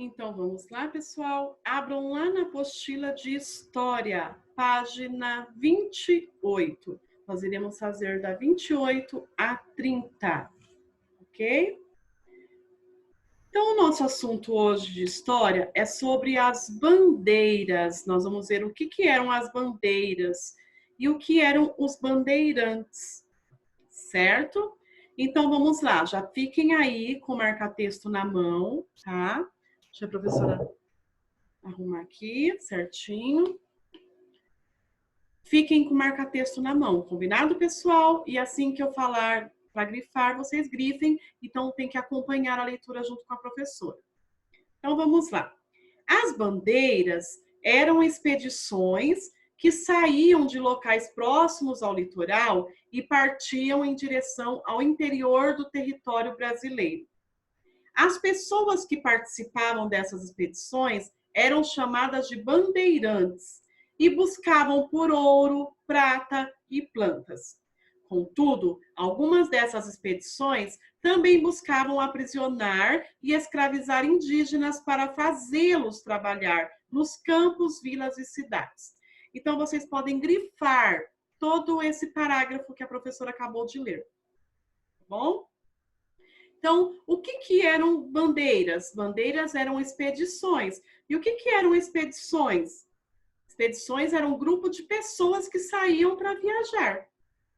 Então vamos lá, pessoal. Abram lá na apostila de História, página 28. Nós iremos fazer da 28 a 30, ok? Então, o nosso assunto hoje de história é sobre as bandeiras. Nós vamos ver o que eram as bandeiras e o que eram os bandeirantes, certo? Então, vamos lá. Já fiquem aí com o marca-texto na mão, tá? Deixa a professora arrumar aqui certinho. Fiquem com o marca-texto na mão, combinado, pessoal? E assim que eu falar para grifar, vocês grifem, então tem que acompanhar a leitura junto com a professora. Então vamos lá. As bandeiras eram expedições que saíam de locais próximos ao litoral e partiam em direção ao interior do território brasileiro. As pessoas que participavam dessas expedições eram chamadas de bandeirantes e buscavam por ouro, prata e plantas. Contudo, algumas dessas expedições também buscavam aprisionar e escravizar indígenas para fazê-los trabalhar nos campos, vilas e cidades. Então, vocês podem grifar todo esse parágrafo que a professora acabou de ler. Tá bom? Então, o que eram bandeiras? Bandeiras eram expedições. E o que eram expedições? Expedições eram um grupo de pessoas que saíam para viajar,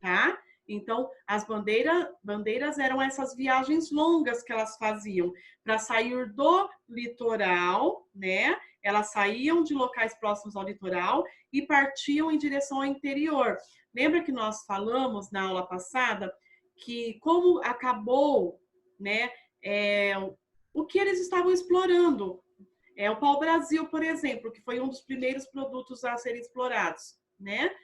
tá? Então, as bandeiras eram essas viagens longas que elas faziam para sair do litoral, né? Elas saíam de locais próximos ao litoral e partiam em direção ao interior. Lembra que nós falamos na aula passada que como acabou, né, o que eles estavam explorando? O pau-brasil, por exemplo, que foi um dos primeiros produtos a serem explorados, né?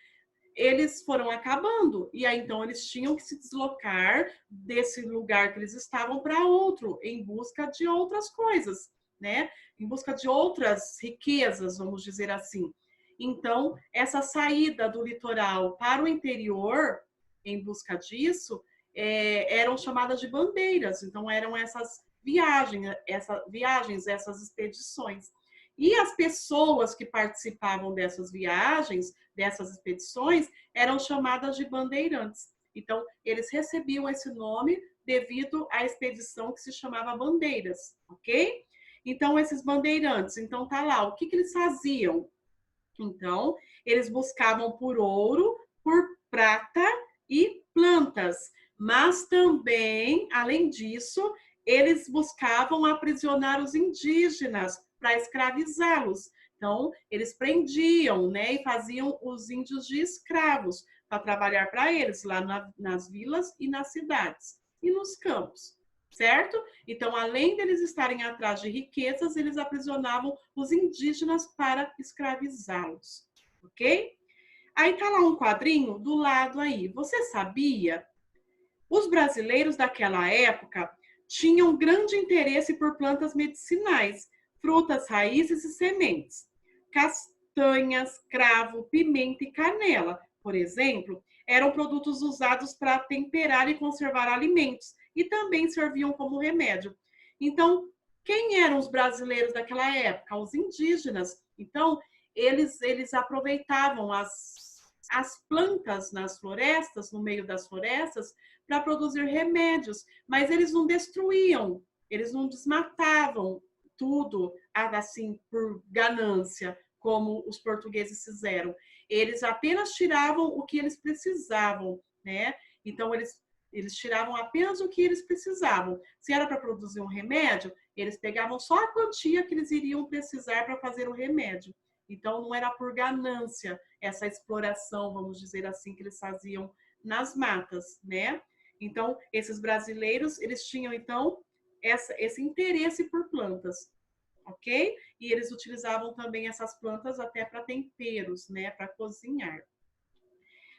Eles foram acabando e aí então eles tinham que se deslocar desse lugar que eles estavam para outro em busca de outras coisas, né? Em busca de outras riquezas, vamos dizer assim. Então, essa saída do litoral para o interior em busca disso eram chamadas de bandeiras. Então, eram essas viagens, essas expedições. E as pessoas que participavam dessas viagens, dessas expedições, eram chamadas de bandeirantes. Então, eles recebiam esse nome devido à expedição que se chamava Bandeiras, ok? Então, esses bandeirantes, então tá lá, o que eles faziam? Então, eles buscavam por ouro, por prata e plantas, mas também, além disso, eles buscavam aprisionar os indígenas para escravizá-los. Então, eles prendiam, né, e faziam os índios de escravos para trabalhar para eles lá nas vilas e nas cidades e nos campos, certo? Então, além deles estarem atrás de riquezas, eles aprisionavam os indígenas para escravizá-los, ok? Aí tá lá um quadrinho do lado aí. Você sabia? Os brasileiros daquela época tinham grande interesse por plantas medicinais, frutas, raízes e sementes. Castanhas, cravo, pimenta e canela, por exemplo, eram produtos usados para temperar e conservar alimentos e também serviam como remédio. Então, quem eram os brasileiros daquela época? Os indígenas. Então, eles aproveitavam as plantas nas florestas, no meio das florestas, para produzir remédios, mas eles não destruíam, eles não desmatavam tudo assim por ganância, como os portugueses fizeram. Eles apenas tiravam o que eles precisavam, né? Então eles tiravam apenas o que eles precisavam. Se era para produzir um remédio, eles pegavam só a quantia que eles iriam precisar para fazer o remédio. Então não era por ganância essa exploração, vamos dizer assim, que eles faziam nas matas, né? Então, esses brasileiros, eles tinham, então, esse interesse por plantas, ok? E eles utilizavam também essas plantas até para temperos, né? Para cozinhar.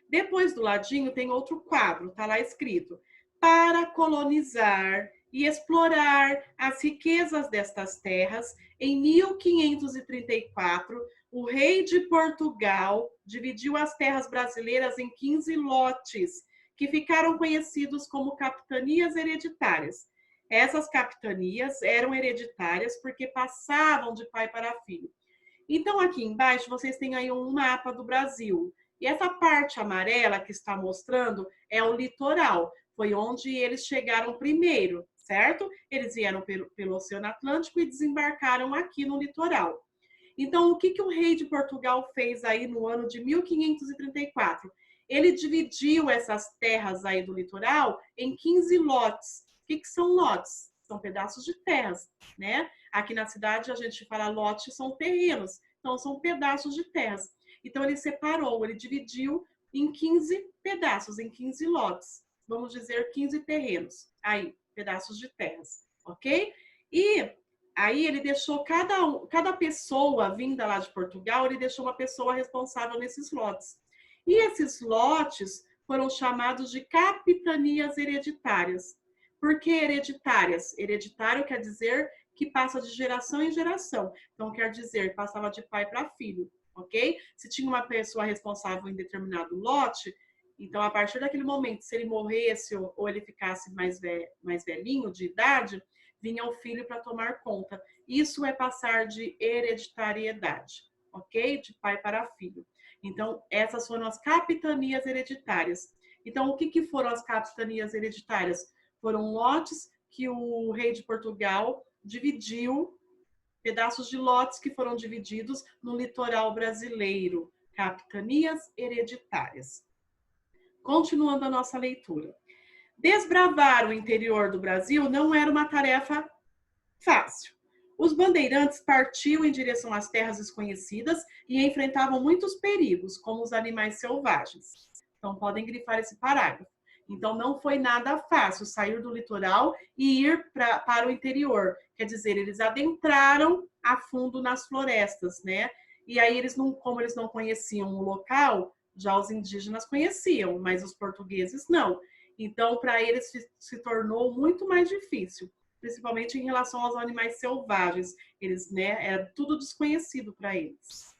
Depois do ladinho tem outro quadro, tá lá escrito: para colonizar e explorar as riquezas destas terras, em 1534, o rei de Portugal dividiu as terras brasileiras em 15 lotes, que ficaram conhecidos como capitanias hereditárias. Essas capitanias eram hereditárias porque passavam de pai para filho. Então, aqui embaixo, vocês têm aí um mapa do Brasil. E essa parte amarela que está mostrando é o litoral. Foi onde eles chegaram primeiro, certo? Eles vieram pelo Oceano Atlântico e desembarcaram aqui no litoral. Então, o que o rei de Portugal fez aí no ano de 1534? Ele dividiu essas terras aí do litoral em 15 lotes. O que são lotes? São pedaços de terras, né? Aqui na cidade a gente fala lote, são terrenos, então são pedaços de terras. Então ele separou, ele dividiu em 15 pedaços, em 15 lotes. Vamos dizer 15 terrenos, aí, pedaços de terras, ok? E aí ele deixou cada pessoa vinda lá de Portugal, ele deixou uma pessoa responsável nesses lotes. E esses lotes foram chamados de capitanias hereditárias. Por que hereditárias? Hereditário quer dizer que passa de geração em geração. Então, quer dizer, passava de pai para filho, ok? Se tinha uma pessoa responsável em determinado lote, então, a partir daquele momento, se ele morresse ou ele ficasse mais velhinho, de idade, vinha o filho para tomar conta. Isso é passar de hereditariedade, ok? De pai para filho. Então, essas foram as capitanias hereditárias. Então, o que foram as capitanias hereditárias? Foram lotes que o rei de Portugal dividiu, pedaços de lotes que foram divididos no litoral brasileiro. Capitanias hereditárias. Continuando a nossa leitura. Desbravar o interior do Brasil não era uma tarefa fácil. Os bandeirantes partiam em direção às terras desconhecidas e enfrentavam muitos perigos, como os animais selvagens. Então, podem grifar esse parágrafo. Então, não foi nada fácil sair do litoral e ir para o interior. Quer dizer, eles adentraram a fundo nas florestas, né? E aí, como eles não conheciam o local, já os indígenas conheciam, mas os portugueses não. Então, para eles se tornou muito mais difícil, principalmente em relação aos animais selvagens. Eles, né, era tudo desconhecido para eles.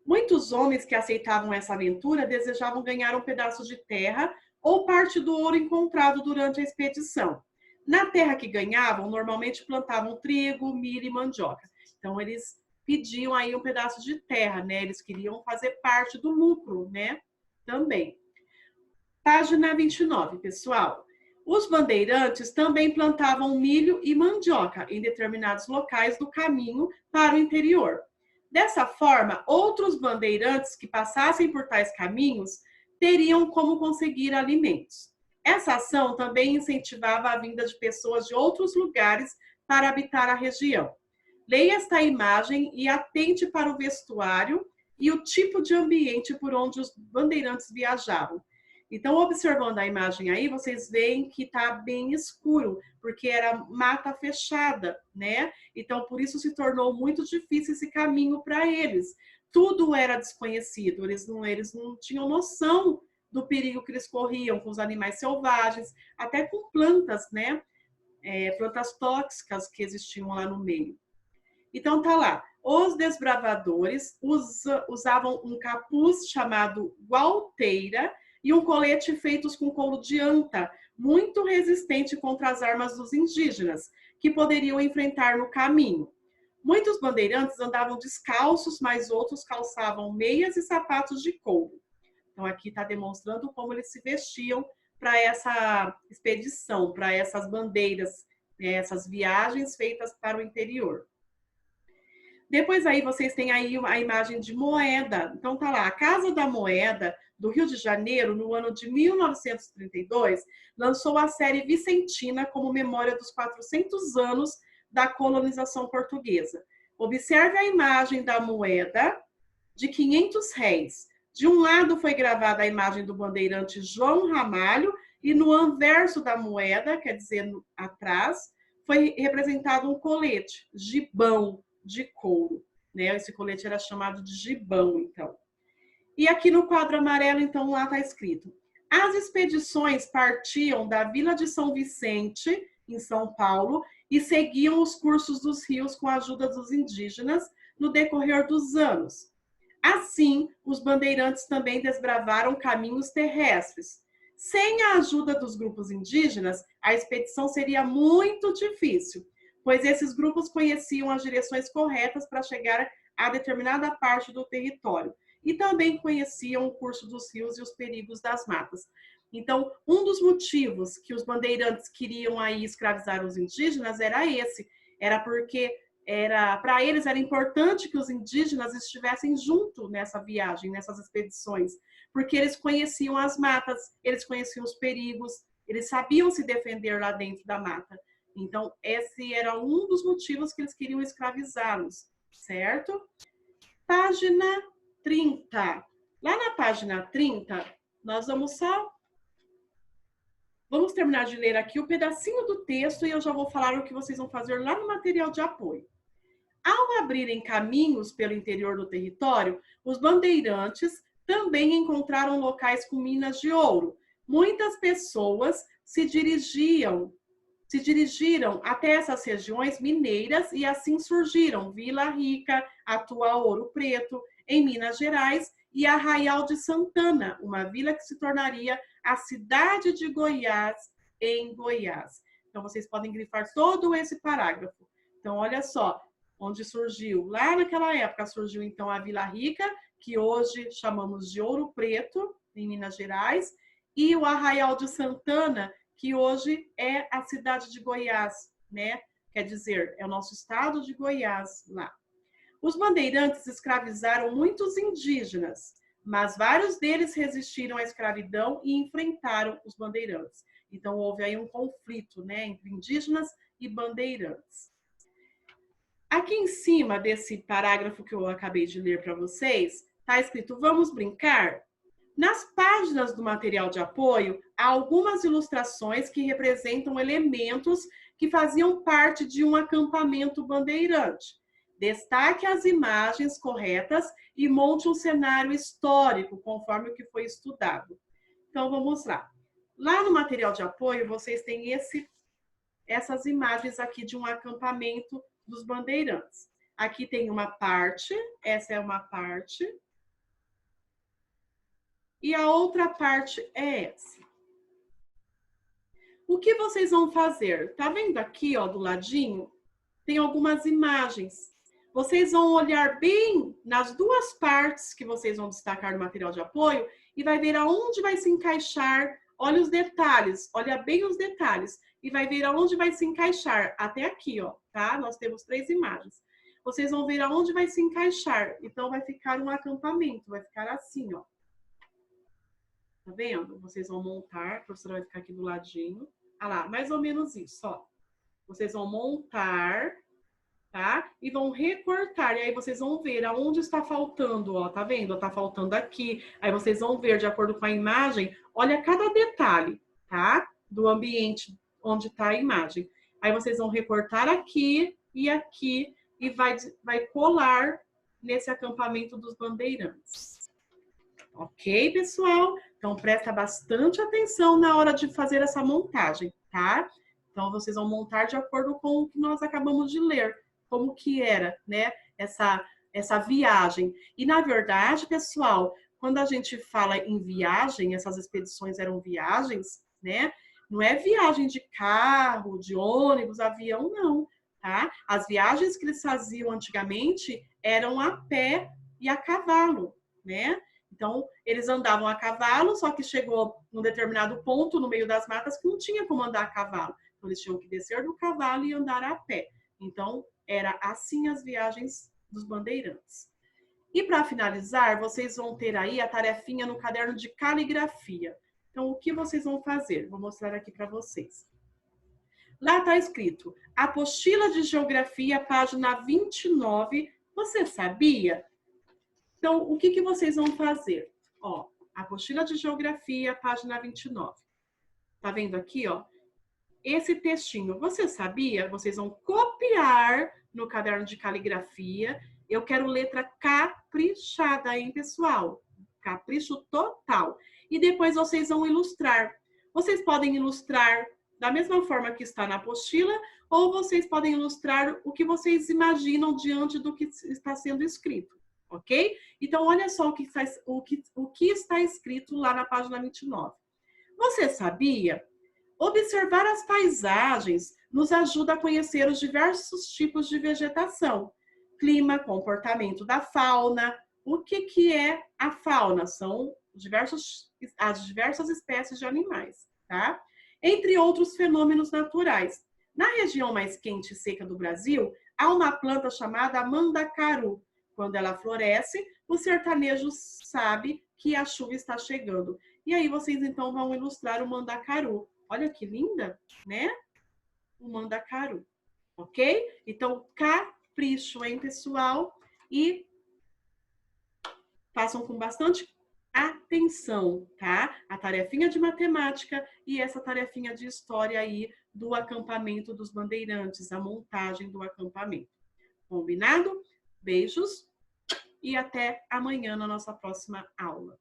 Muitos homens que aceitavam essa aventura desejavam ganhar um pedaço de terra ou parte do ouro encontrado durante a expedição. Na terra que ganhavam, normalmente plantavam trigo, milho e mandioca. Então, eles pediam aí um pedaço de terra, né? Eles queriam fazer parte do lucro, né? Também. Página 29, pessoal. Os bandeirantes também plantavam milho e mandioca em determinados locais do caminho para o interior. Dessa forma, outros bandeirantes que passassem por tais caminhos teriam como conseguir alimentos. Essa ação também incentivava a vinda de pessoas de outros lugares para habitar a região. Leia esta imagem e atente para o vestuário e o tipo de ambiente por onde os bandeirantes viajavam. Então, observando a imagem aí, vocês veem que está bem escuro, porque era mata fechada, né? Então, por isso se tornou muito difícil esse caminho para eles. Tudo era desconhecido, eles não tinham noção do perigo que eles corriam com os animais selvagens, até com plantas, né? Plantas tóxicas que existiam lá no meio. Então, tá lá. Os desbravadores usavam um capuz chamado gualteira e um colete feitos com couro de anta, muito resistente contra as armas dos indígenas, que poderiam enfrentar no caminho. Muitos bandeirantes andavam descalços, mas outros calçavam meias e sapatos de couro. Então, aqui está demonstrando como eles se vestiam para essa expedição, para essas bandeiras, né, essas viagens feitas para o interior. Depois aí vocês têm aí a imagem de moeda. Então tá lá, a Casa da Moeda do Rio de Janeiro, no ano de 1932, lançou a série Vicentina como memória dos 400 anos da colonização portuguesa. Observe a imagem da moeda de 500 réis. De um lado foi gravada a imagem do bandeirante João Ramalho e no anverso da moeda, quer dizer, atrás, foi representado um colete, gibão, de couro, né? Esse colete era chamado de gibão, então. E aqui no quadro amarelo, então, lá está escrito: as expedições partiam da Vila de São Vicente, em São Paulo, e seguiam os cursos dos rios com a ajuda dos indígenas no decorrer dos anos. Assim, os bandeirantes também desbravaram caminhos terrestres. Sem a ajuda dos grupos indígenas, a expedição seria muito difícil, pois esses grupos conheciam as direções corretas para chegar a determinada parte do território e também conheciam o curso dos rios e os perigos das matas. Então, um dos motivos que os bandeirantes queriam aí escravizar os indígenas era esse, era porque para eles era importante que os indígenas estivessem junto nessa viagem, nessas expedições, porque eles conheciam as matas, eles conheciam os perigos, eles sabiam se defender lá dentro da mata. Então, esse era um dos motivos que eles queriam escravizá-los, certo? Página 30. Lá na página 30, nós vamos terminar de ler aqui o pedacinho do texto e eu já vou falar o que vocês vão fazer lá no material de apoio. Ao abrirem caminhos pelo interior do território, os bandeirantes também encontraram locais com minas de ouro. Muitas pessoas se dirigiram até essas regiões mineiras e assim surgiram Vila Rica, atual Ouro Preto, em Minas Gerais, e Arraial de Santana, uma vila que se tornaria a cidade de Goiás, em Goiás. Então, vocês podem grifar todo esse parágrafo. Então, olha só, onde surgiu, lá naquela época, surgiu então a Vila Rica, que hoje chamamos de Ouro Preto, em Minas Gerais, e o Arraial de Santana, que hoje é a cidade de Goiás, né? Quer dizer, é o nosso estado de Goiás lá. Os bandeirantes escravizaram muitos indígenas, mas vários deles resistiram à escravidão e enfrentaram os bandeirantes. Então, houve aí um conflito, né, entre indígenas e bandeirantes. Aqui em cima desse parágrafo que eu acabei de ler para vocês, está escrito: vamos brincar? Nas páginas do material de apoio, há algumas ilustrações que representam elementos que faziam parte de um acampamento bandeirante. Destaque as imagens corretas e monte um cenário histórico, conforme o que foi estudado. Então, vamos lá. Lá no material de apoio, vocês têm essas imagens aqui de um acampamento dos bandeirantes. Aqui tem uma parte, essa é uma parte. E a outra parte é essa. O que vocês vão fazer? Tá vendo aqui, ó, do ladinho? Tem algumas imagens. Vocês vão olhar bem nas duas partes que vocês vão destacar no material de apoio e vai ver aonde vai se encaixar. Olha os detalhes, olha bem os detalhes e vai ver aonde vai se encaixar. Até aqui, ó, tá? Nós temos 3 imagens. Vocês vão ver aonde vai se encaixar. Então, vai ficar um acampamento, vai ficar assim, ó. Tá vendo? Vocês vão montar, a professora vai ficar aqui do ladinho. Ah lá, mais ou menos isso, ó. Vocês vão montar, tá? E vão recortar. E aí vocês vão ver aonde está faltando, ó. Tá vendo? Tá faltando aqui. Aí vocês vão ver, de acordo com a imagem, olha cada detalhe, tá? Do ambiente onde tá a imagem. Aí vocês vão recortar aqui e vai colar nesse acampamento dos bandeirantes. Ok, pessoal? Então, presta bastante atenção na hora de fazer essa montagem, tá? Então, vocês vão montar de acordo com o que nós acabamos de ler, como que era, né, essa viagem. E, na verdade, pessoal, quando a gente fala em viagem, essas expedições eram viagens, né? Não é viagem de carro, de ônibus, avião, não, tá? As viagens que eles faziam antigamente eram a pé e a cavalo, né? Então, eles andavam a cavalo, só que chegou num determinado ponto no meio das matas que não tinha como andar a cavalo. Então, eles tinham que descer do cavalo e andar a pé. Então, era assim as viagens dos bandeirantes. E para finalizar, vocês vão ter aí a tarefinha no caderno de caligrafia. Então, o que vocês vão fazer? Vou mostrar aqui para vocês. Lá está escrito, apostila de geografia, página 29. Você sabia? Então, o que vocês vão fazer? Ó, apostila de geografia, página 29. Tá vendo aqui, ó? Esse textinho, você sabia? Vocês vão copiar no caderno de caligrafia. Eu quero letra caprichada, hein, pessoal? Capricho total. E depois vocês vão ilustrar. Vocês podem ilustrar da mesma forma que está na apostila, ou vocês podem ilustrar o que vocês imaginam diante do que está sendo escrito. Ok? Então, olha só o que está escrito lá na página 29. Você sabia? Observar as paisagens nos ajuda a conhecer os diversos tipos de vegetação, clima, comportamento da fauna. O que é a fauna? São as diversas espécies de animais, tá? Entre outros fenômenos naturais. Na região mais quente e seca do Brasil, há uma planta chamada mandacaru. Quando ela floresce, o sertanejo sabe que a chuva está chegando. E aí vocês então vão ilustrar o mandacaru. Olha que linda, né? O mandacaru, ok? Então, capricho, hein, pessoal? E façam com bastante atenção, tá? A tarefinha de matemática e essa tarefinha de história aí do acampamento dos bandeirantes, a montagem do acampamento. Combinado? Beijos e até amanhã na nossa próxima aula.